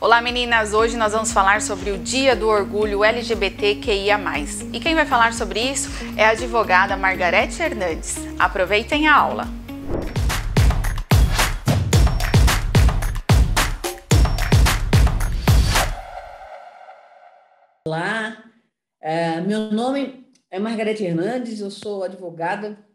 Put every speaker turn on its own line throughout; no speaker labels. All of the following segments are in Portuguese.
Olá meninas, hoje nós vamos falar sobre o Dia do Orgulho LGBTQIA+. E quem vai falar sobre isso é a advogada Margarete Hernandes. Aproveitem a aula!
Olá, meu nome é Margarete Hernandes, eu sou advogada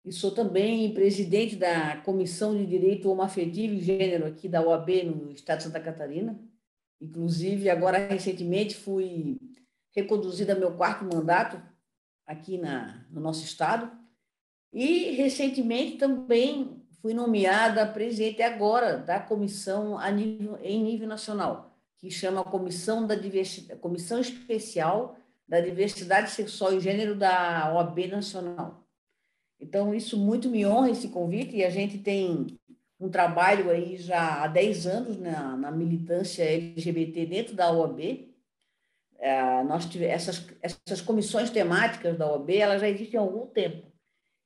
e sou também presidente da Comissão de Direito Homoafetivo e Gênero aqui da OAB no estado de Santa Catarina. Inclusive, agora recentemente fui reconduzida ao meu 4º mandato aqui no nosso estado e recentemente também fui nomeada presidente agora da comissão em nível nacional, que chama Comissão Especial da Diversidade Sexual e Gênero da OAB Nacional. Então, isso muito me honra, esse convite, e a gente tem um trabalho aí já há 10 anos na militância LGBT dentro da OAB. Essas comissões temáticas da OAB, elas já existem há algum tempo.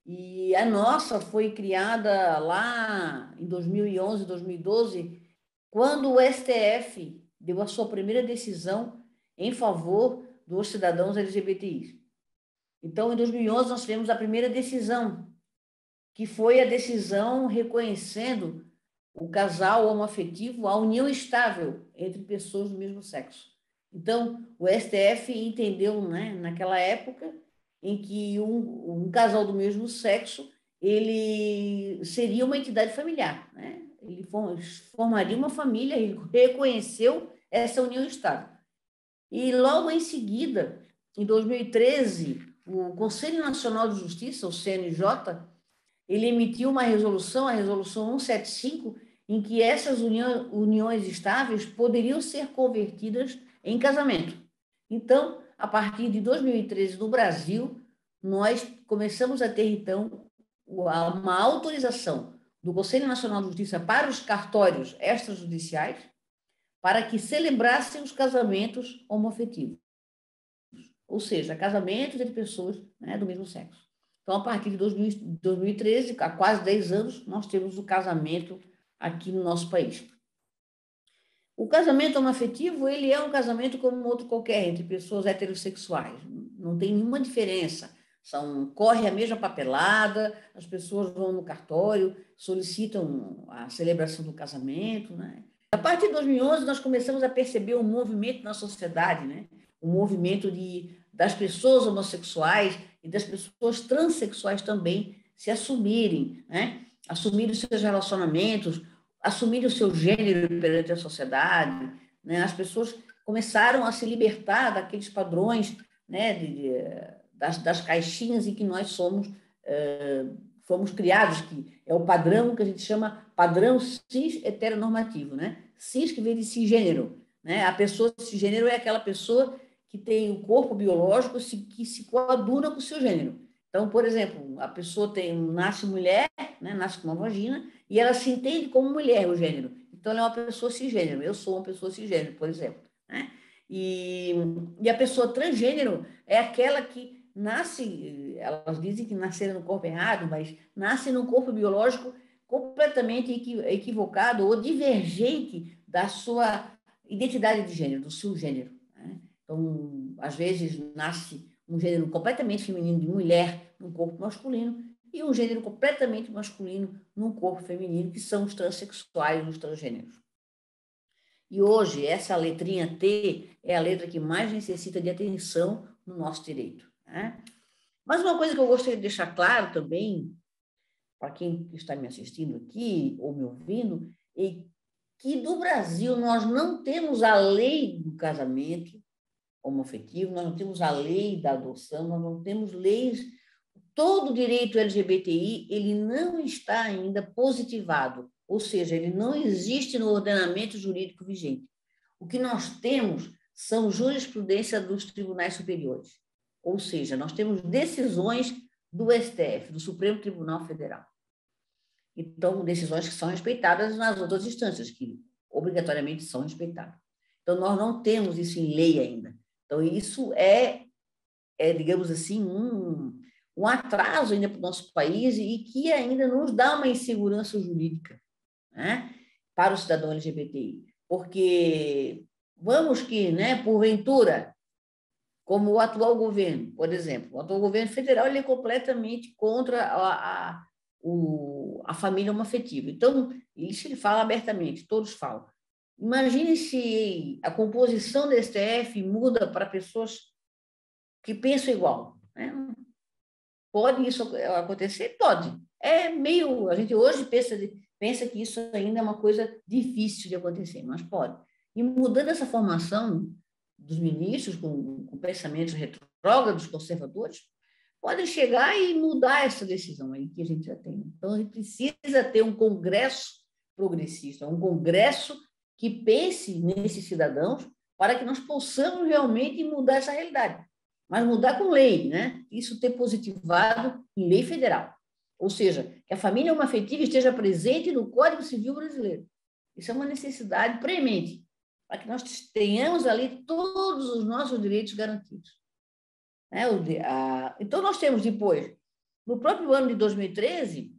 E a nossa foi criada lá em 2011, 2012, quando o STF deu a sua primeira decisão em favor dos cidadãos LGBTI. Então, em 2011, nós tivemos a primeira decisão, que foi a decisão reconhecendo o casal homoafetivo, a união estável entre pessoas do mesmo sexo. Então, o STF entendeu, naquela época, em que um casal do mesmo sexo ele seria uma entidade familiar, né? Ele formaria uma família, ele reconheceu essa união estável. E logo em seguida, em 2013, o Conselho Nacional de Justiça, o CNJ, ele emitiu uma resolução, a resolução 175, em que essas uniões estáveis poderiam ser convertidas em casamento. Então, a partir de 2013, no Brasil, nós começamos a ter, então, uma autorização do Conselho Nacional de Justiça para os cartórios extrajudiciais para que celebrassem os casamentos homoafetivos, ou seja, casamentos entre pessoas, do mesmo sexo. Então, a partir de 2013, há quase 10 anos, nós temos o casamento aqui no nosso país. O casamento homoafetivo, ele é um casamento como outro qualquer, entre pessoas heterossexuais. Não tem nenhuma diferença. Corre a mesma papelada, as pessoas vão no cartório, solicitam a celebração do casamento, né? A partir de 2011, nós começamos a perceber um movimento na sociedade, né? Um movimento das pessoas homossexuais e das pessoas transexuais também se assumirem, né? Assumirem os seus relacionamentos, assumirem o seu gênero perante a sociedade, né? As pessoas começaram a se libertar daqueles padrões, né? Das caixinhas em que nós fomos criados, que é o padrão que a gente chama padrão cis heteronormativo, né? Cis que vem de cisgênero, né? A pessoa cisgênero é aquela pessoa que tem o corpo biológico que se coaduna com o seu gênero. Então, por exemplo, a pessoa nasce mulher, né? Nasce com uma vagina, e ela se entende como mulher, o gênero. Então, ela é uma pessoa cisgênero. Eu sou uma pessoa cisgênero, por exemplo, né? E a pessoa transgênero é aquela que nasce, elas dizem que nasceram no corpo errado, mas nasce num corpo biológico completamente equivocado ou divergente da sua identidade de gênero, do seu gênero, né? Então, às vezes, nasce um gênero completamente feminino de mulher num corpo masculino e um gênero completamente masculino num corpo feminino, que são os transexuais, os transgêneros. E hoje, essa letrinha T é a letra que mais necessita de atenção no nosso direito, né? Mas uma coisa que eu gostaria de deixar claro também, para quem está me assistindo aqui ou me ouvindo, é que no Brasil nós não temos a lei do casamento homoafetivo, nós não temos a lei da adoção, nós não temos leis. Todo o direito LGBTI, ele não está ainda positivado, ou seja, ele não existe no ordenamento jurídico vigente. O que nós temos são jurisprudência dos tribunais superiores, ou seja, nós temos decisões do STF, do Supremo Tribunal Federal. Então, decisões que são respeitadas nas outras instâncias, que obrigatoriamente são respeitadas. Então, nós não temos isso em lei ainda. Então, isso digamos assim, um atraso ainda para o nosso país e que ainda nos dá uma insegurança jurídica, né, para o cidadão LGBTI. porque vamos que, né, porventura, como o atual governo, por exemplo, o atual governo federal ele é completamente contra a família homoafetiva. Então, isso ele fala abertamente, todos falam. Imagine se a composição do STF muda para pessoas que pensam igual, né? Pode isso acontecer? Pode. É meio... A gente hoje pensa que isso ainda é uma coisa difícil de acontecer, mas pode. E mudando essa formação dos ministros com pensamentos retrógrados, conservadores, podem chegar e mudar essa decisão aí que a gente já tem. Então, a gente precisa ter um congresso progressista, um congresso que pense nesses cidadãos para que nós possamos realmente mudar essa realidade. Mas mudar com lei, né? Isso ter positivado em lei federal. Ou seja, que a família homoafetiva esteja presente no Código Civil brasileiro. Isso é uma necessidade premente, para que nós tenhamos ali todos os nossos direitos garantidos. Então, nós temos depois, no próprio ano de 2013,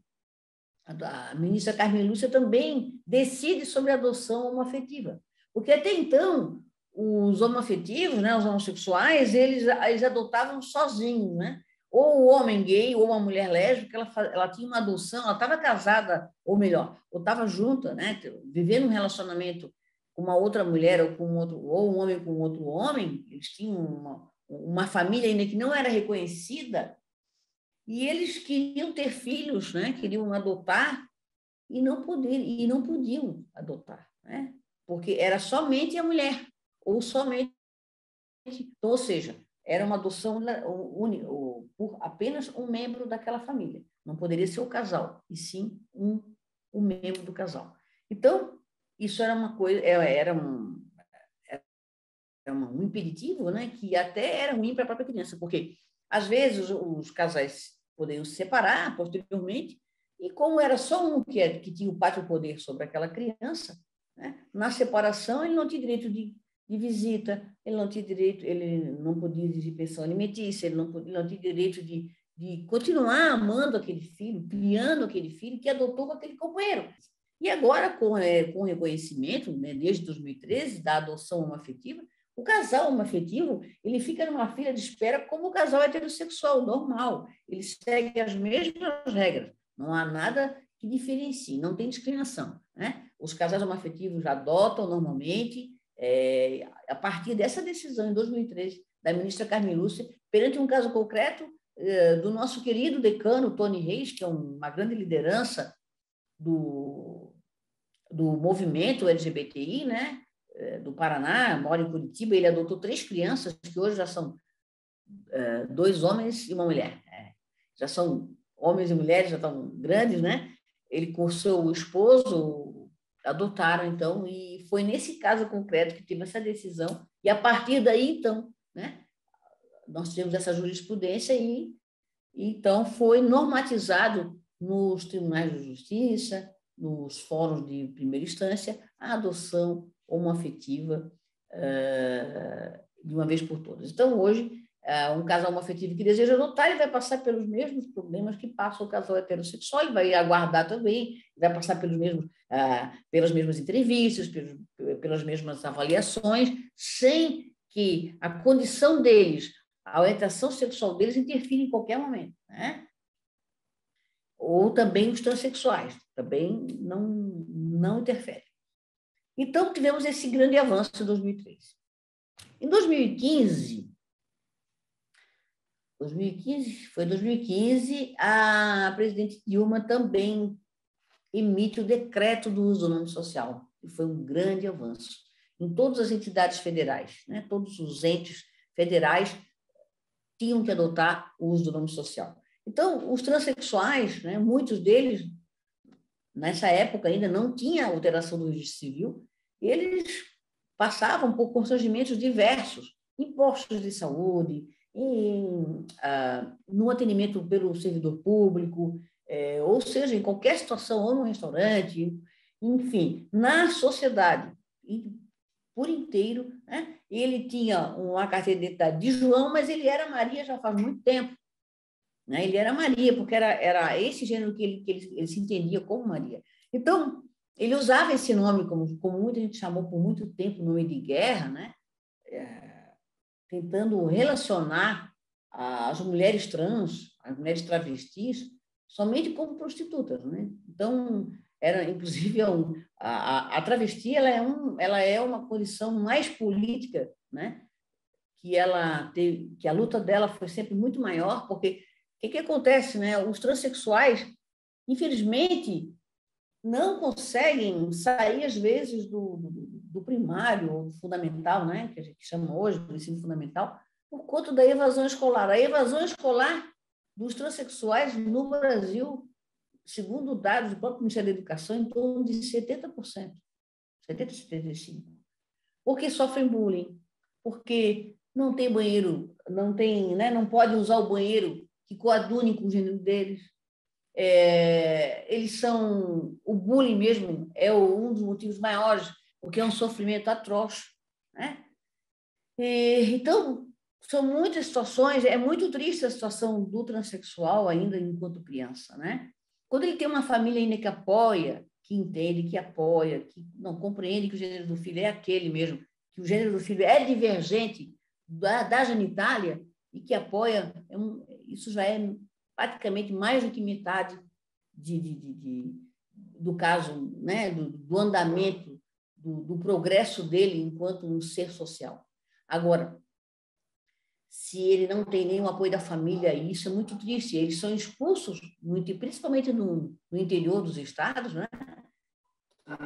a ministra Carmen Lúcia também decide sobre a adoção homoafetiva, porque até então os homoafetivos, né, os homossexuais, eles adotavam sozinhos, né? Ou o homem gay ou uma mulher lésbica, ela tinha uma adoção, ela estava casada, ou melhor, ou estava junta, né, vivendo um relacionamento com uma outra mulher ou um homem com outro homem, eles tinham uma família ainda que não era reconhecida, e eles queriam ter filhos, né? Queriam adotar e não podiam adotar, né? Porque era somente a mulher, ou somente... Então, ou seja, era uma adoção por apenas um membro daquela família. Não poderia ser o casal, e sim um membro do casal. Então, isso era uma coisa, era um impeditivo, né? Que até era ruim para a própria criança, porque às vezes os casais poderiam se separar posteriormente, e como era só um que tinha o pátrio poder sobre aquela criança, né? Na separação ele não tinha direito de visita, ele não tinha direito, ele não podia exigir pensão alimentícia, ele não tinha direito de continuar amando aquele filho, criando aquele filho que adotou com aquele companheiro. E agora, com o reconhecimento, né, desde 2013, da adoção homoafetiva, o casal homoafetivo, ele fica numa fila de espera como o casal heterossexual, normal. Ele segue as mesmas regras. Não há nada que diferencie, não tem discriminação, né? Os casais homoafetivos adotam normalmente, a partir dessa decisão, em 2013, da ministra Carmen Lúcia, perante um caso concreto do nosso querido decano, Tony Reis, que é uma grande liderança do movimento LGBTI, né? Do Paraná, mora em Curitiba, ele adotou 3 crianças, que hoje já são 2 homens e uma mulher. Já são homens e mulheres, já estão grandes, né? Ele com seu esposo adotaram, então, e foi nesse caso concreto que teve essa decisão, e a partir daí, então, né, nós tivemos essa jurisprudência e então foi normatizado nos tribunais de justiça, nos fóruns de primeira instância, a adoção homoafetiva de uma vez por todas. Então, hoje, um casal homoafetivo que deseja adotar, ele vai passar pelos mesmos problemas que passa o casal heterossexual, ele vai aguardar também, vai passar pelas mesmas entrevistas, pelas mesmas avaliações, sem que a condição deles, a orientação sexual deles interfira em qualquer momento, né? Ou também os transexuais, também não interfere. Então, tivemos esse grande avanço em 2013. Em 2015, a presidente Dilma também emite o decreto do uso do nome social, que foi um grande avanço em todas as entidades federais, né? Todos os entes federais tinham que adotar o uso do nome social. Então, os transexuais, né, muitos deles, nessa época ainda não tinha alteração do registro civil, eles passavam por constrangimentos diversos, em postos de saúde, no atendimento pelo servidor público, ou seja, em qualquer situação, ou no restaurante, enfim, na sociedade por inteiro, né? Ele tinha uma carteira de identidade de João, mas ele era Maria já faz muito tempo, né? Ele era Maria, porque era esse gênero que ele se entendia como Maria. Então, ele usava esse nome, como muita gente chamou por muito tempo, nome de guerra, né? Tentando relacionar as mulheres trans, as mulheres travestis, somente como prostitutas, né? Então, era, inclusive, a travesti ela é uma condição mais política, né? Que a luta dela foi sempre muito maior, porque o que acontece, né? Os transexuais, infelizmente, não conseguem sair, às vezes, do primário ou do fundamental, né? Que a gente chama hoje do ensino fundamental, por conta da evasão escolar. A evasão escolar dos transexuais no Brasil, segundo dados do próprio Ministério da Educação, em torno de 70%, 70%, 75%. Porque sofrem bullying, porque não tem banheiro, não tem, né? Não pode usar o banheiro que coadune com o gênero deles. Eles são... O bullying mesmo é um dos motivos maiores, porque é um sofrimento atroz, né? Então, são muitas situações, é muito triste a situação do transexual ainda enquanto criança, né? Quando ele tem uma família ainda que apoia, que entende, que apoia, que não compreende que o gênero do filho é aquele mesmo, que o gênero do filho é divergente da genitália e que apoia, isso já é praticamente mais do que metade do caso, né? do andamento, do progresso dele enquanto um ser social. Agora, se ele não tem nenhum apoio da família, isso é muito triste. Eles são expulsos, principalmente no interior dos estados, né?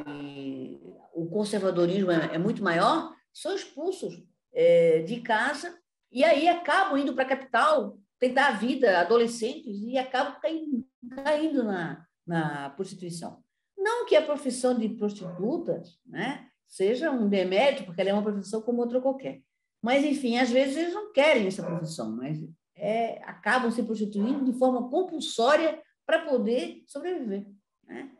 E o conservadorismo é muito maior, são expulsos de casa e aí acabam indo para a capital tentar a vida, adolescentes, e acabam caindo na prostituição. Não que a profissão de prostitutas, né, seja um demérito, porque ela é uma profissão como outra qualquer. Mas, enfim, às vezes eles não querem essa profissão, mas acabam se prostituindo de forma compulsória para poder sobreviver, né?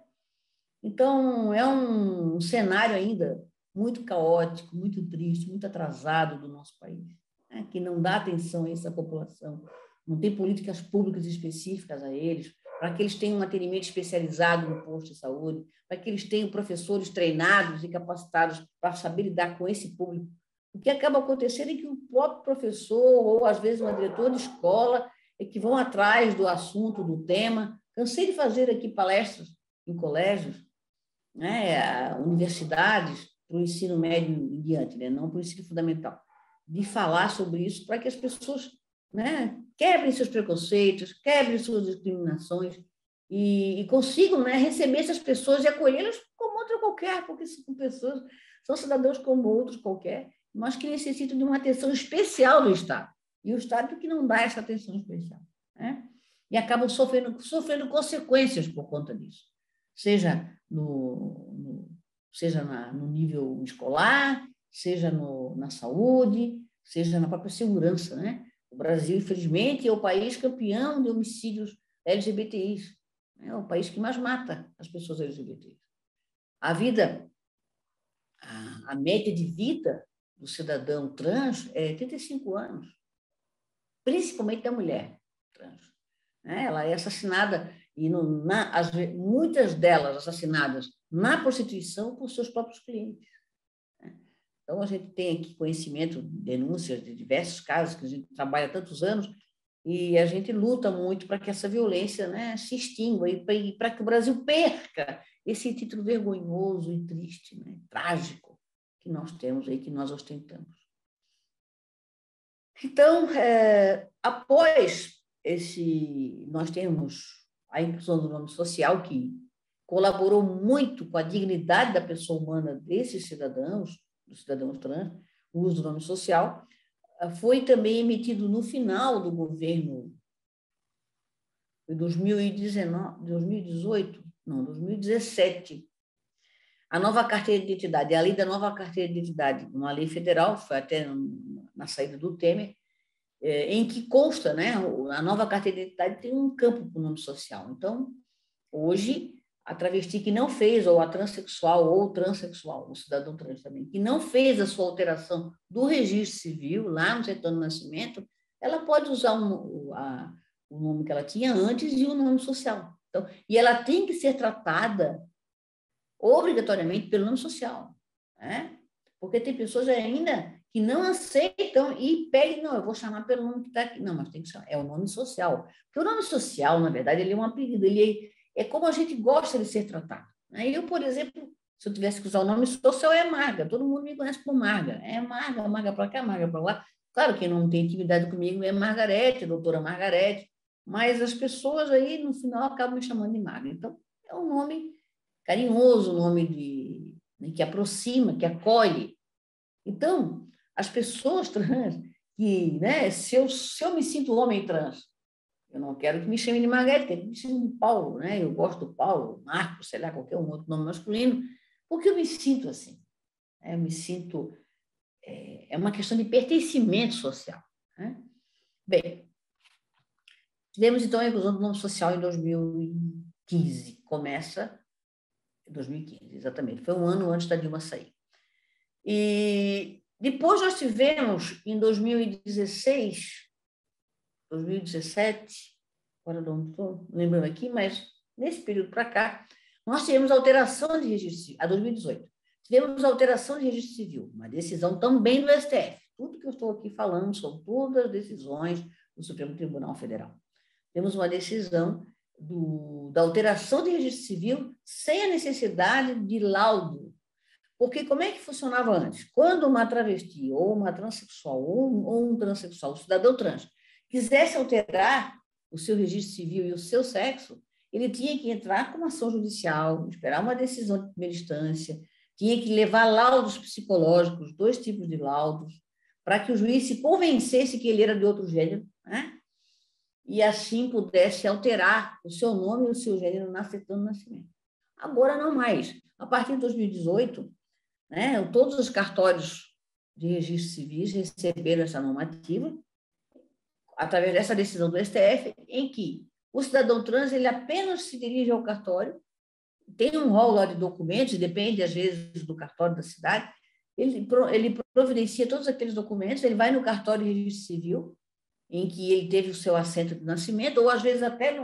Então, é um cenário ainda muito caótico, muito triste, muito atrasado do nosso país, né? Que não dá atenção a essa população, não tem políticas públicas específicas a eles, para que eles tenham um atendimento especializado no posto de saúde, para que eles tenham professores treinados e capacitados para saber lidar com esse público. O que acaba acontecendo é que o próprio professor, ou às vezes um diretor de escola, é que vão atrás do assunto, do tema. Cansei de fazer aqui palestras em colégios, né, universidades, para o ensino médio em diante, né, não para o ensino fundamental, de falar sobre isso para que as pessoas, né, quebrem seus preconceitos, quebrem suas discriminações e consigam, né, receber essas pessoas e acolhê-las como outra qualquer, porque são pessoas, são cidadãos como outros qualquer, mas que necessitam de uma atenção especial do Estado. E o Estado que não dá essa atenção especial, né? E acabam sofrendo consequências por conta disso, seja no nível escolar, seja na saúde, seja na própria segurança, né? O Brasil, infelizmente, é o país campeão de homicídios LGBTIs, é o país que mais mata as pessoas LGBTIs. A média de vida do cidadão trans é 85 anos, principalmente da mulher trans. Ela é assassinada, e muitas delas assassinadas na prostituição por seus próprios clientes. Então, a gente tem aqui conhecimento, denúncias de diversos casos, que a gente trabalha há tantos anos, e a gente luta muito para que essa violência, né, se extingua e para que o Brasil perca esse título vergonhoso e triste, né, trágico, que nós temos aí, que nós ostentamos. Então, após nós temos a inclusão do nome social, que colaborou muito com a dignidade da pessoa humana desses cidadãos, dos cidadãos trans, o uso do nome social, foi também emitido no final do governo de 2017, a nova carteira de identidade, a lei da nova carteira de identidade, uma lei federal, foi até na saída do Temer, em que consta, né, a nova carteira de identidade tem um campo para o nome social. Então, hoje, a travesti que não fez, ou a transexual, ou o transexual, o cidadão trans também, que não fez a sua alteração do registro civil, lá no certidão de nascimento, ela pode usar o nome que ela tinha antes e o nome social. Então, e ela tem que ser tratada obrigatoriamente pelo nome social, né? Porque tem pessoas ainda que não aceitam e pedem, não, eu vou chamar pelo nome que está aqui. Não, mas tem que chamar, é o nome social. Porque o nome social, na verdade, ele é um apelido, ele é como a gente gosta de ser tratado. Eu, por exemplo, se eu tivesse que usar o nome social, é Marga. Todo mundo me conhece por Marga. É Marga, Marga para cá, Marga para lá. Claro, quem não tem intimidade comigo é Margarete, doutora Margarete, mas as pessoas aí, no final, acabam me chamando de Marga. Então, é um nome carinhoso, um nome que aproxima, que acolhe. Então, as pessoas trans, que, né, se eu me sinto homem trans, eu não quero que me chamem de Margarete, quero que me chamem de Paulo, né? Eu gosto do Paulo, Marco, sei lá, qualquer um outro nome masculino, porque eu me sinto assim. Eu me sinto... É uma questão de pertencimento social, né? Bem, tivemos, então, a inclusão do nome social em 2015. Começa em 2015, exatamente. Foi um ano antes da Dilma sair. E depois nós tivemos, em 2016, 2017, agora não estou lembrando aqui, mas nesse período para cá, nós tivemos alteração de registro civil, a 2018. Tivemos alteração de registro civil, uma decisão também do STF. Tudo que eu estou aqui falando são todas as decisões do Supremo Tribunal Federal. Temos uma decisão da alteração de registro civil sem a necessidade de laudo. Porque como é que funcionava antes? Quando uma travesti, ou uma transexual, ou um transexual, um cidadão trans, quisesse alterar o seu registro civil e o seu sexo, ele tinha que entrar com uma ação judicial, esperar uma decisão de primeira instância, tinha que levar laudos psicológicos, 2 tipos de laudos, para que o juiz se convencesse que ele era de outro gênero, né? E assim pudesse alterar o seu nome e o seu gênero na certidão de nascimento. Agora não mais. A partir de 2018, né, todos os cartórios de registro civis receberam essa normativa, através dessa decisão do STF, em que o cidadão trans ele apenas se dirige ao cartório, tem um rol lá de documentos, depende, às vezes, do cartório da cidade, ele providencia todos aqueles documentos, ele vai no cartório de registro civil, em que ele teve o seu assento de nascimento, ou, às vezes, até de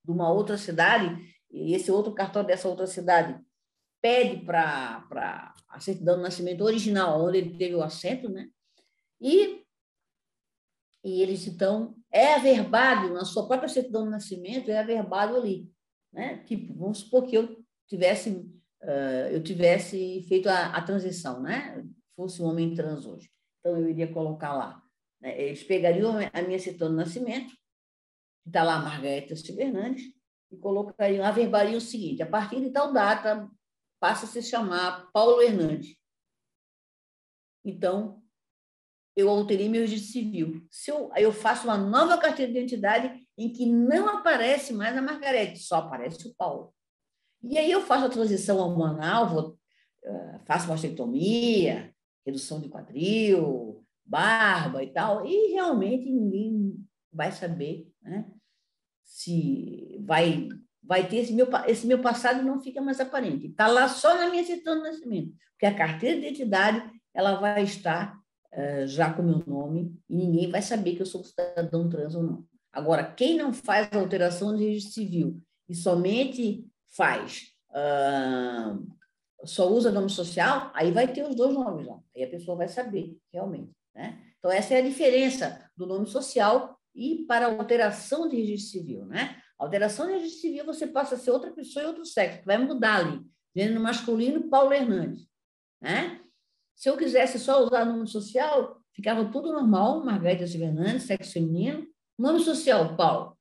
uma outra cidade, e esse outro cartório dessa outra cidade pede para a certidão de nascimento original, onde ele teve o assento, né? E eles, então, é averbado, na sua própria certidão de nascimento, é averbado ali, né? Tipo, vamos supor que eu tivesse feito a transição, né? Fosse um homem trans hoje. Então, eu iria colocar lá, né? Eles pegariam a minha certidão de nascimento, que está lá, Margarete Fernandes, e colocariam, averbariam o seguinte: a partir de tal data, passa a se chamar Paulo Hernandes. Então, eu alterei meu registro civil. Eu faço uma nova carteira de identidade em que não aparece mais a Margarete, só aparece o Paulo. E aí eu faço a transição hormonal, faço mastectomia, redução de quadril, barba e tal, e realmente ninguém vai saber, né, se vai ter esse meu passado não fica mais aparente. Está lá só na minha certidão de nascimento, porque a carteira de identidade ela vai estar já com o meu nome e ninguém vai saber que eu sou cidadão trans ou não. Agora, quem não faz a alteração de registro civil e somente só usa nome social, aí vai ter os 2 nomes lá. Aí a pessoa vai saber, realmente, né? Então, essa é a diferença do nome social e para a alteração de registro civil, né? Alteração de registro civil, você passa a ser outra pessoa e outro sexo, vai mudar ali. Gênero masculino, Paulo Hernandes, né? Se eu quisesse só usar nome social, ficava tudo normal, Margarete Fernandes, sexo feminino, nome social, Paulo.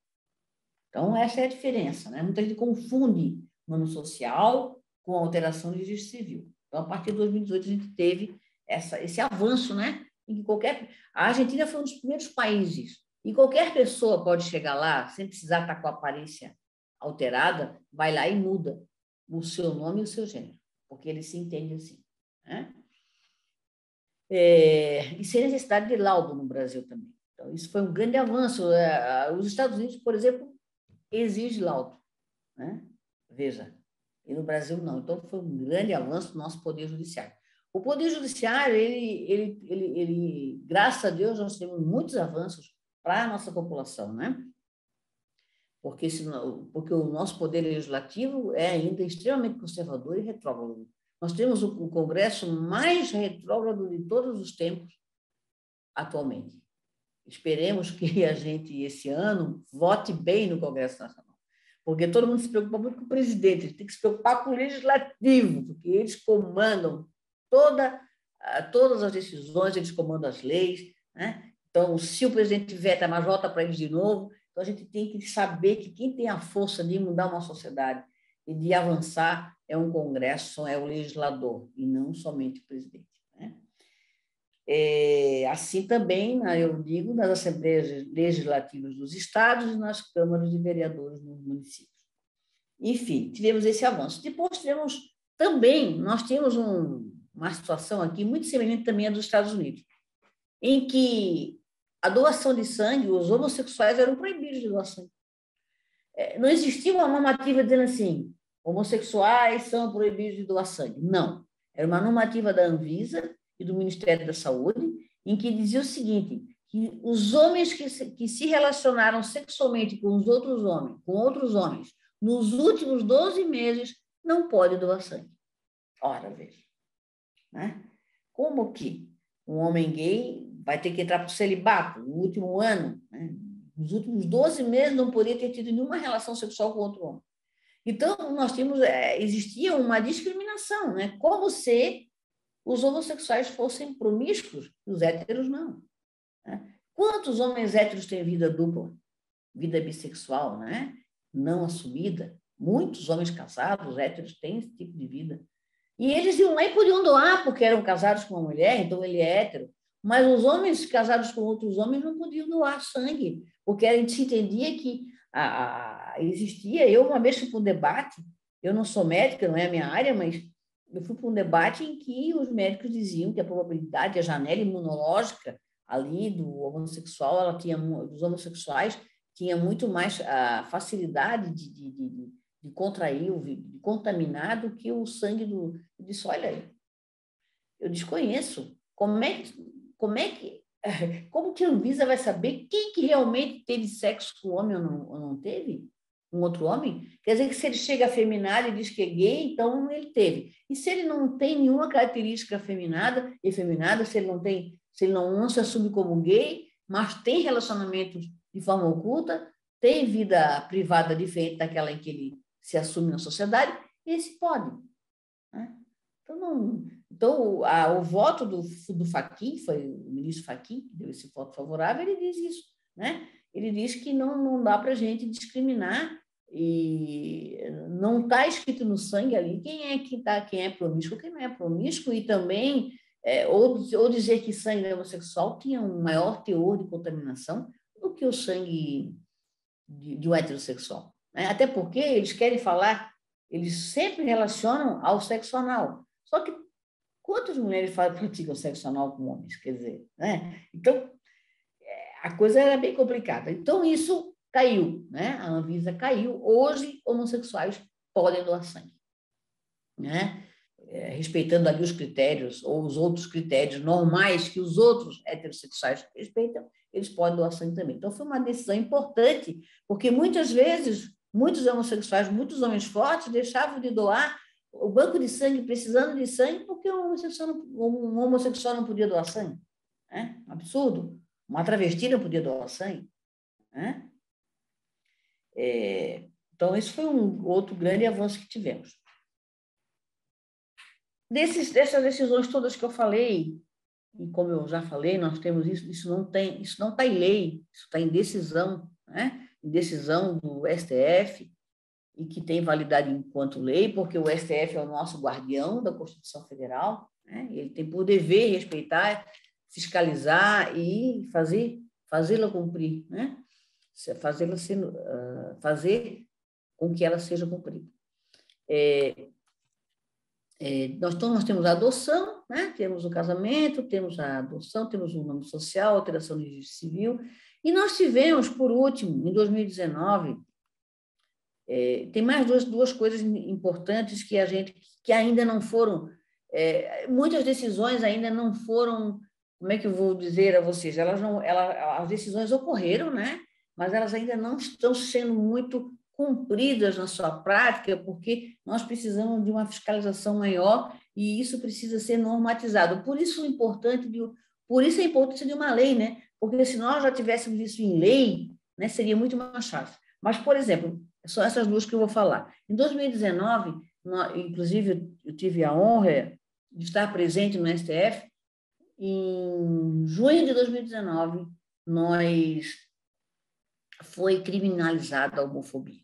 Então, essa é a diferença, né? Muita gente confunde nome social com alteração de registro civil. Então, a partir de 2018, a gente teve esse avanço, né? Em que a Argentina foi um dos primeiros países, e qualquer pessoa pode chegar lá, sem precisar estar com a aparência alterada, vai lá e muda o seu nome e o seu gênero, porque ele se entende assim, né? E sem necessidade de laudo no Brasil também. Então, isso foi um grande avanço. Os Estados Unidos, por exemplo, exige laudo, né? Veja, e no Brasil não. Então, foi um grande avanço do nosso Poder Judiciário. O Poder Judiciário, graças a Deus, nós temos muitos avanços para a nossa população, né? porque o nosso poder legislativo é ainda extremamente conservador e retrógrado. Nós temos o Congresso mais retrógrado de todos os tempos atualmente. Esperemos que a gente, esse ano, vote bem no Congresso Nacional, porque todo mundo se preocupa muito com o presidente, a gente tem que se preocupar com o legislativo, porque eles comandam todas as decisões, eles comandam as leis, né? Então, se o presidente veta, mas volta para eles de novo. Então, a gente tem que saber que quem tem a força de mudar uma sociedade e de avançar é um Congresso, é o legislador, e não somente o presidente, né? Assim também, eu digo, nas assembleias legislativas dos estados e nas câmaras de vereadores nos municípios. Enfim, tivemos esse avanço. Depois nós temos uma situação aqui muito semelhante também à dos Estados Unidos, em que a doação de sangue, os homossexuais eram proibidos de doar sangue. Não existia uma normativa dizendo assim, homossexuais são proibidos de doar sangue. Não. Era uma normativa da Anvisa e do Ministério da Saúde, em que dizia o seguinte, que os homens que se relacionaram sexualmente com outros homens, nos últimos 12 meses, não podem doar sangue. Ora, veja. Né? Como que um homem gay vai ter que entrar para o celibato no último ano, né? Nos últimos 12 meses não poderia ter tido nenhuma relação sexual com outro homem. Então, existia uma discriminação, né? Como se os homossexuais fossem promíscuos e os héteros não. Né? Quantos homens héteros têm vida dupla, vida bissexual, né? Não assumida? Muitos homens casados, héteros, têm esse tipo de vida. E eles iam lá e podiam doar, porque eram casados com uma mulher, então ele é hétero. Mas os homens casados com outros homens não podiam doar sangue, porque a gente entendia que existia. Eu uma vez fui para um debate, eu não sou médica, não é a minha área, mas eu fui para um debate em que os médicos diziam que a probabilidade, a janela imunológica ali do homossexual, dos homossexuais, tinha muito mais facilidade de contrair, de contaminar do que o sangue eu disse, olha, eu desconheço. Como que a Anvisa vai saber quem que realmente teve sexo com o homem ou não teve? Um outro homem? Quer dizer que se ele chega afeminado e diz que é gay, então ele teve. E se ele não tem nenhuma característica efeminada, se ele não se assume como gay, mas tem relacionamentos de forma oculta, tem vida privada diferente daquela em que ele se assume na sociedade, esse pode. Né? Então, o voto do Fachin, foi o ministro Fachin que deu esse voto favorável, ele diz isso, né? Ele diz que não dá para a gente discriminar e não está escrito no sangue ali quem é promíscuo, quem não é promíscuo, e também, ou dizer que sangue homossexual tinha um maior teor de contaminação do que o sangue de um heterossexual. Né? Até porque eles querem falar, eles sempre relacionam ao sexo anal. Só que quantas mulheres praticam sexo anal com homens? Quer dizer, né? Então, a coisa era bem complicada. Então, isso caiu, né? A Anvisa caiu. Hoje, homossexuais podem doar sangue, né? Respeitando ali os critérios, ou os outros critérios normais que os outros heterossexuais respeitam, eles podem doar sangue também. Então, foi uma decisão importante, porque muitas vezes, muitos homossexuais, muitos homens fortes deixavam de doar o banco de sangue, precisando de sangue, porque um homossexual não podia doar sangue. Né? Absurdo. Uma travesti não podia doar sangue. Né? Então, esse foi um outro grande avanço que tivemos. Dessas decisões todas que eu falei, e como eu já falei, nós temos isso não está em lei, isso está em decisão, né? Em decisão do STF, e que tem validade enquanto lei, porque o STF é o nosso guardião da Constituição Federal, né? Ele tem por dever respeitar, fiscalizar e fazê-la cumprir, né? Fazer com que ela seja cumprida. Nós temos a adoção, né? Temos o casamento, temos a adoção, temos o nome social, alteração de registro civil, e nós tivemos, por último, em 2019, tem mais duas coisas importantes que ainda não foram, muitas decisões ainda não foram, como é que eu vou dizer a vocês, as decisões ocorreram, né? mas elas ainda não estão sendo muito cumpridas na sua prática, porque nós precisamos de uma fiscalização maior e isso precisa ser normatizado. Por isso a importância de uma lei, né? Porque se nós já tivéssemos isso em lei, né, seria muito mais fácil. Mas, por exemplo, são essas duas que eu vou falar. Em 2019, inclusive, eu tive a honra de estar presente no STF. Em junho de 2019, foi criminalizada a homofobia,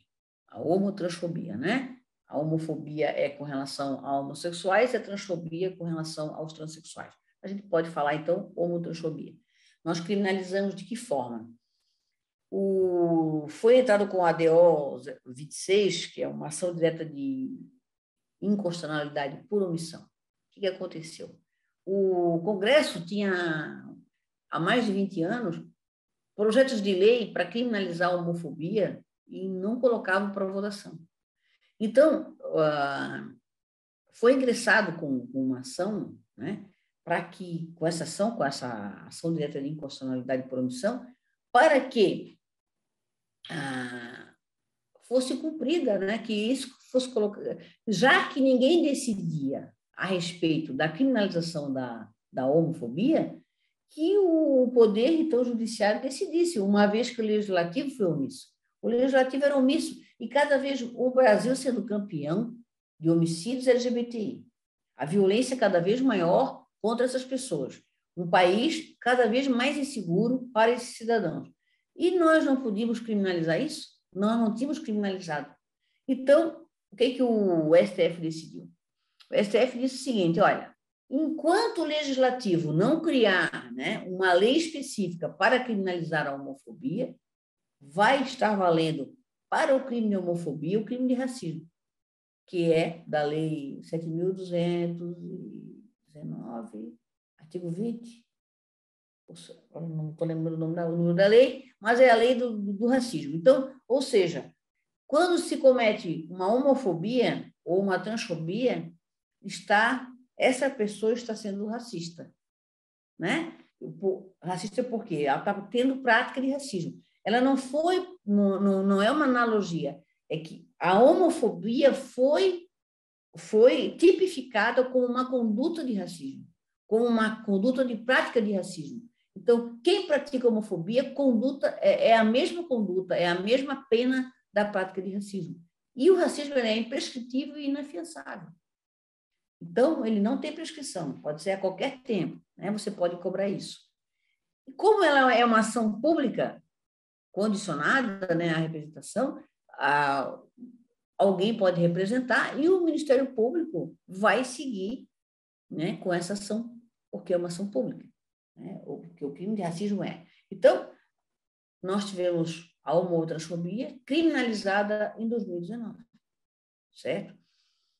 a homotransfobia, né? A homofobia é com relação a homossexuais e a transfobia com relação aos transexuais. A gente pode falar, então, homotransfobia. Nós criminalizamos de que forma? Foi entrado com a ADO 26, que é uma ação direta de inconstitucionalidade por omissão. O que aconteceu? O Congresso tinha, há mais de 20 anos, projetos de lei para criminalizar a homofobia e não colocavam para votação. Então, foi ingressado com uma ação, né, para que, com essa ação direta de inconstitucionalidade por omissão, para que fosse cumprida, né, que isso fosse colocado, já que ninguém decidia a respeito da criminalização da homofobia, que o poder, então, judiciário decidisse, uma vez que o legislativo foi omisso. O legislativo era omisso, e cada vez o Brasil sendo campeão de homicídios LGBTI, a violência cada vez maior contra essas pessoas, um país cada vez mais inseguro para esses cidadãos. E nós não podíamos criminalizar isso? Nós não tínhamos criminalizado. Então, o que o STF decidiu? O STF disse o seguinte, olha, enquanto o legislativo não criar, né, uma lei específica para criminalizar a homofobia, vai estar valendo para o crime de homofobia o crime de racismo, que é da Lei 7.219, artigo 20. Não estou lembrando o número da lei, mas é a lei do racismo. Então, ou seja, quando se comete uma homofobia ou uma transfobia, essa pessoa está sendo racista, né? Racista por quê? Ela está tendo prática de racismo. Ela não é uma analogia, é que a homofobia foi tipificada como uma conduta de racismo, como uma conduta de prática de racismo. Então, quem pratica homofobia, é a mesma conduta, é a mesma pena da prática de racismo. E o racismo é imprescritível e inafiançável. Então, ele não tem prescrição, pode ser a qualquer tempo, né? Você pode cobrar isso. E como ela é uma ação pública condicionada, né, à representação, alguém pode representar e o Ministério Público vai seguir, né, com essa ação, porque é uma ação pública, né? Porque o crime de racismo é. Então, nós tivemos a homotransfobia criminalizada em 2019, certo?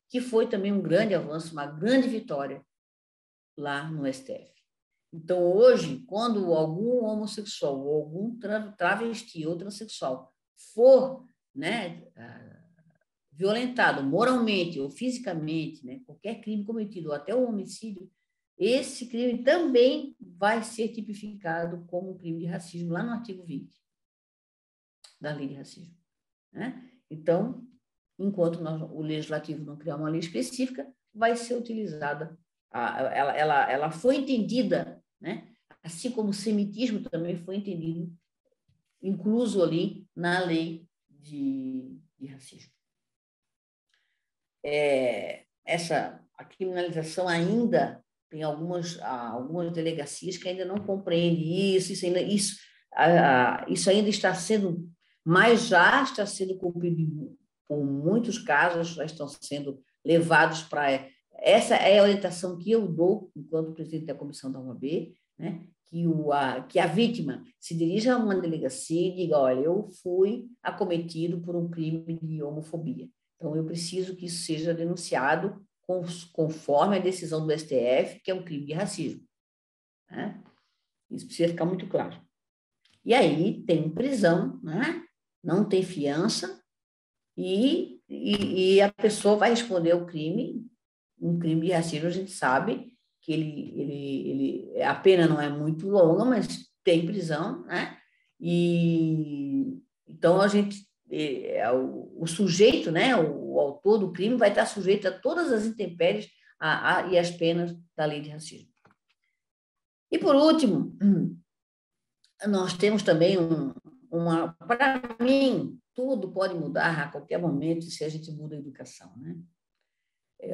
Que foi também um grande avanço, uma grande vitória lá no STF. Então, hoje, quando algum homossexual ou algum travesti ou transexual for, né, violentado moralmente ou fisicamente, né, qualquer crime cometido, ou até o homicídio, esse crime também vai ser tipificado como um crime de racismo, lá no artigo 20 da lei de racismo, né? Então, enquanto o legislativo não criar uma lei específica, vai ser utilizada, ela foi entendida, né? Assim como o semitismo também foi entendido, incluso ali na lei de racismo. A criminalização ainda tem algumas delegacias que ainda não compreendem isso ainda está sendo, mas já está sendo cumprido por muitos casos, já estão sendo levados para... Essa é a orientação que eu dou, enquanto presidente da comissão da OAB, né? Que a vítima se dirija a uma delegacia e diga, olha, eu fui acometido por um crime de homofobia. Então, eu preciso que isso seja denunciado conforme a decisão do STF, que é um crime de racismo, né? Isso precisa ficar muito claro. E aí tem prisão, né? Não tem fiança, e a pessoa vai responder o crime. Um crime de racismo, a gente sabe que a pena não é muito longa, mas tem prisão, né? E Então, o sujeito, né, o autor do crime, vai estar sujeito a todas as intempéries e as penas da lei de racismo. E, por último, nós temos também para mim, tudo pode mudar a qualquer momento se a gente muda a educação, né?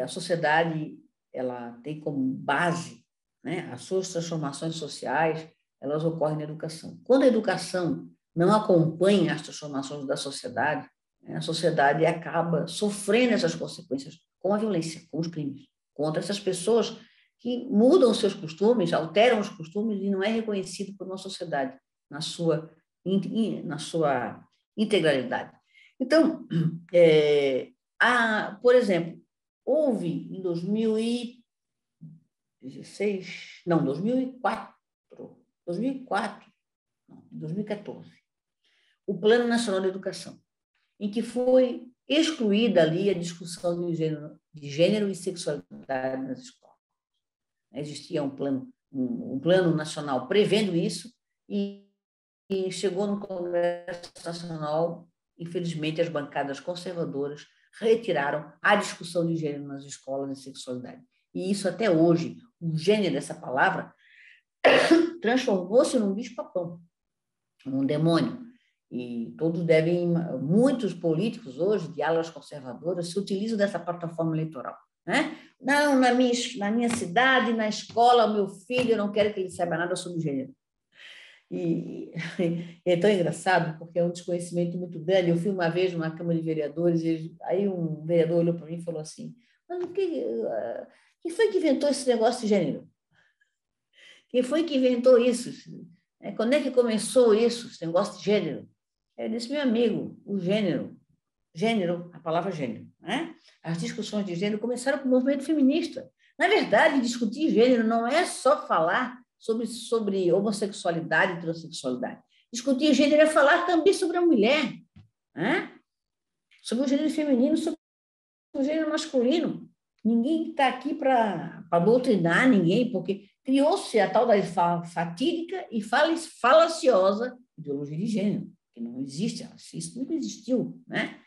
A sociedade, ela tem como base, né, as suas transformações sociais, elas ocorrem na educação. Quando a educação não acompanha as transformações da sociedade, né, a sociedade acaba sofrendo essas consequências com a violência, com os crimes, contra essas pessoas que mudam seus costumes, alteram os costumes e não é reconhecido por uma sociedade na sua integralidade. Então, por exemplo, houve em 2016, não, 2014, o Plano Nacional de Educação, em que foi excluída ali a discussão de gênero e sexualidade nas escolas. Existia um plano nacional prevendo isso e chegou no Congresso Nacional, infelizmente, as bancadas conservadoras retiraram a discussão de gênero nas escolas e sexualidade. E isso até hoje, o gênero dessa palavra transformou-se num bicho-papão, num demônio. E muitos políticos hoje, de alas conservadoras, se utilizam dessa plataforma eleitoral. Né? Não, na minha cidade, na escola, o meu filho, eu não quero que ele saiba nada sobre gênero. E é tão engraçado, porque é um desconhecimento muito grande. Eu fui uma vez numa Câmara de Vereadores, aí um vereador olhou para mim e falou assim, mas quem foi que inventou esse negócio de gênero? Quem foi que inventou isso? Quando é que começou isso, esse negócio de gênero? Eu disse, meu amigo, o gênero, a palavra gênero, né? As discussões de gênero começaram com o movimento feminista. Na verdade, discutir gênero não é só falar sobre homossexualidade e transexualidade. Discutir gênero é falar também sobre a mulher, né? Sobre o gênero feminino, sobre o gênero masculino. Ninguém está aqui para doutrinar ninguém, porque criou-se a tal da fatídica e falaciosa ideologia de gênero, que não existe, isso nunca existiu, né?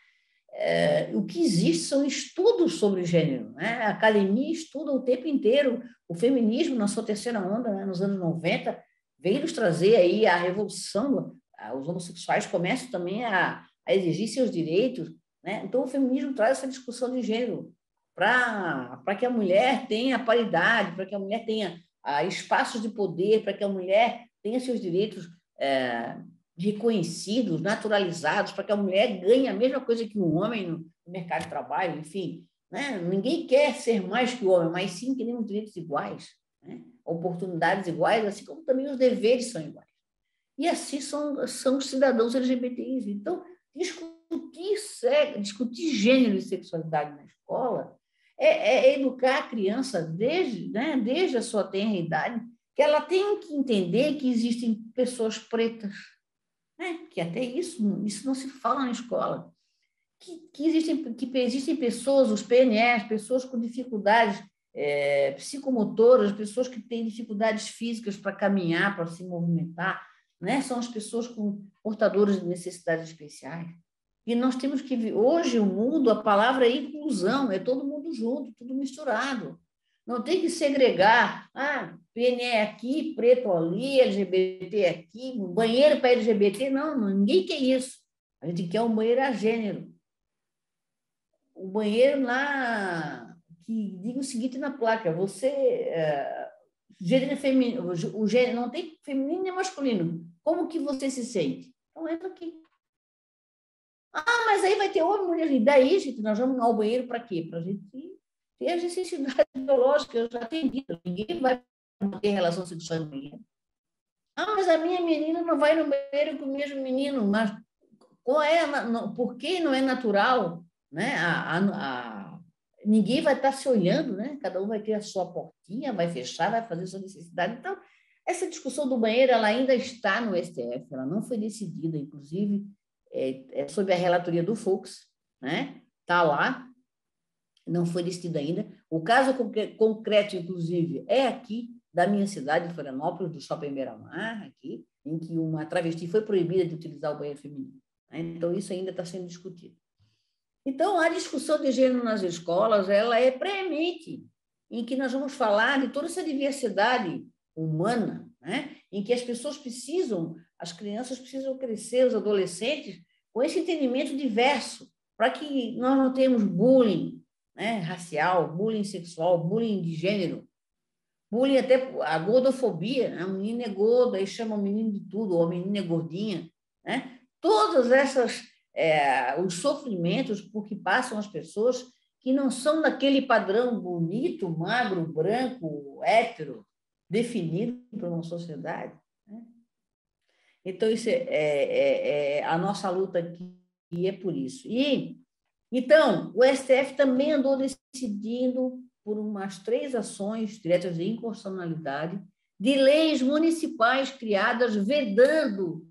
O que existe são estudos sobre gênero, né? A academia estuda o tempo inteiro. O feminismo, na sua terceira onda, né, nos anos 90, veio nos trazer aí a revolução. Os homossexuais começam também a exigir seus direitos, né? Então, o feminismo traz essa discussão de gênero para que a mulher tenha paridade, para que a mulher tenha espaços de poder, para que a mulher tenha seus direitos reconhecidos, naturalizados, para que a mulher ganhe a mesma coisa que um homem no mercado de trabalho, enfim. Né? Ninguém quer ser mais que o homem, mas sim queremos direitos iguais, né? Oportunidades iguais, assim como também os deveres são iguais. E assim são os cidadãos LGBTI. Então, discutir gênero e sexualidade na escola é educar a criança desde a sua tenra idade, que ela tem que entender que existem pessoas pretas, né? Que até isso não se fala na escola, que existem pessoas, os PNEs, pessoas com dificuldades psicomotoras, pessoas que têm dificuldades físicas para caminhar, para se movimentar, né? São as pessoas portadoras de necessidades especiais. E nós temos que hoje o mundo, a palavra é inclusão, é todo mundo junto, tudo misturado. Não tem que segregar, PNE aqui, preto ali, LGBT aqui, banheiro para LGBT, não, ninguém quer isso. A gente quer um banheiro a gênero. O banheiro lá, que diga o seguinte na placa, gênero feminino, o gênero não tem feminino nem masculino, como que você se sente? Então entra aqui. Mas aí vai ter homem, mulher, e daí, gente, nós vamos ao banheiro para quê? Para a gente ter as necessidades biológicas já atendidas. Ninguém vai ter relação sexual no banheiro. Mas a minha menina não vai no banheiro com o mesmo menino. Mas por que não é natural? Né? Ninguém vai estar se olhando, né? Cada um vai ter a sua portinha, vai fechar, vai fazer a sua necessidade. Então, essa discussão do banheiro ela ainda está no STF, ela não foi decidida, inclusive, sob a relatoria do Fux, né? Está lá, não foi decidido ainda. O caso concreto, inclusive, é aqui da minha cidade, de Florianópolis, do Shopping Beira-Mar, aqui, em que uma travesti foi proibida de utilizar o banheiro feminino. né? Então, isso ainda está sendo discutido. Então, a discussão de gênero nas escolas, ela é preemente, em que nós vamos falar de toda essa diversidade humana, né? Em que as pessoas precisam, as crianças precisam crescer, os adolescentes, com esse entendimento diverso, para que nós não tenhamos bullying, né, racial, bullying sexual, bullying de gênero, bullying até a gordofobia, né? O menino é gordo, aí chama o menino de tudo, ou a menina é gordinha, né? Todas essas, os sofrimentos por que passam as pessoas que não são daquele padrão bonito, magro, branco, hétero, definido por uma sociedade, né? Então, isso a nossa luta aqui é por isso. Então, o STF também andou decidindo por umas 3 ações diretas de inconstitucionalidade de leis municipais criadas vedando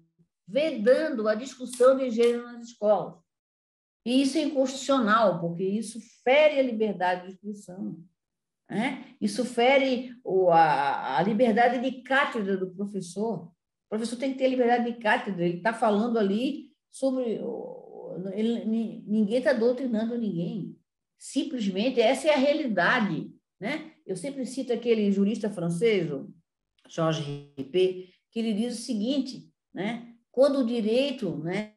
a discussão de gênero nas escolas. E isso é inconstitucional, porque isso fere a liberdade de expressão, né? Isso fere a liberdade de cátedra do professor. O professor tem que ter liberdade de cátedra, ele está falando ali sobre... ninguém está doutrinando ninguém. Simplesmente, essa é a realidade, né? Eu sempre cito aquele jurista francês, Georges Rippé, que ele diz o seguinte, né? Quando o direito, né,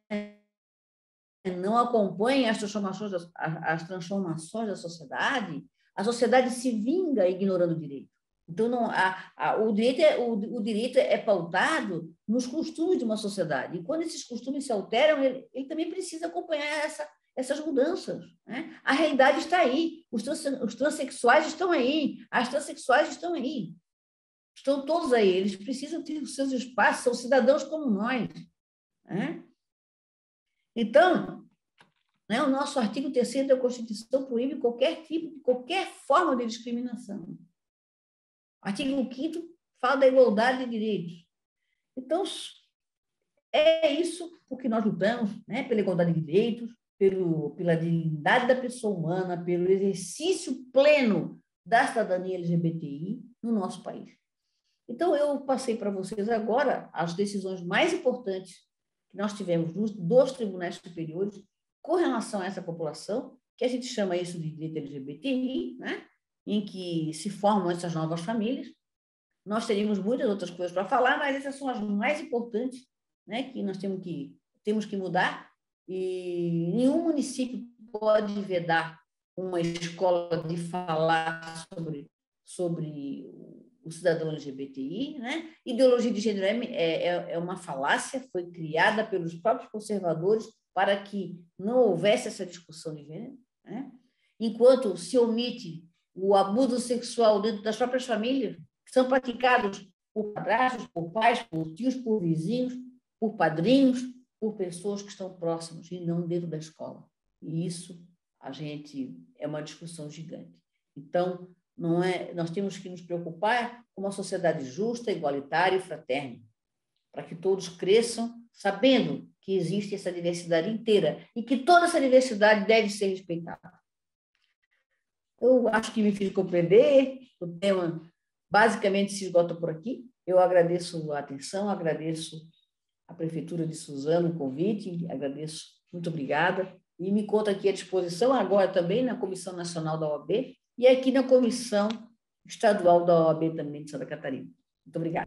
não acompanha as transformações da sociedade, a sociedade se vinga ignorando o direito. Então, não, o direito é pautado nos costumes de uma sociedade. E quando esses costumes se alteram, ele também precisa acompanhar essas mudanças, né? A realidade está aí. Os transexuais estão aí. As transexuais estão aí. Estão todos aí. Eles precisam ter os seus espaços. São cidadãos como nós, né? Então, né, o nosso artigo 3º da Constituição proíbe qualquer forma de discriminação. O artigo 5º fala da igualdade de direitos. Então, é isso porque nós lutamos, né, pela igualdade de direitos, pela dignidade da pessoa humana, pelo exercício pleno da cidadania LGBTI no nosso país. Então, eu passei para vocês agora as decisões mais importantes que nós tivemos dos tribunais superiores com relação a essa população, que a gente chama isso de direito LGBTI, né? Em que se formam essas novas famílias. Nós teríamos muitas outras coisas para falar, mas essas são as mais importantes, né? Que nós temos que mudar, e nenhum município pode vedar uma escola de falar sobre o cidadão LGBTI, né? Ideologia de gênero é uma falácia, foi criada pelos próprios conservadores para que não houvesse essa discussão de gênero, né? Enquanto se omite o abuso sexual dentro das próprias famílias, que são praticados por padrastos, por pais, por tios, por vizinhos, por padrinhos, por pessoas que estão próximas e não dentro da escola. E isso é uma discussão gigante. Então, nós temos que nos preocupar com uma sociedade justa, igualitária e fraterna, para que todos cresçam sabendo que existe essa diversidade inteira e que toda essa diversidade deve ser respeitada. Eu acho que me fiz compreender, o tema basicamente se esgota por aqui. Eu agradeço a atenção, agradeço à Prefeitura de Suzano o convite, agradeço, muito obrigada, e me conto aqui à disposição agora também na Comissão Nacional da OAB e aqui na Comissão Estadual da OAB também de Santa Catarina. Muito obrigada.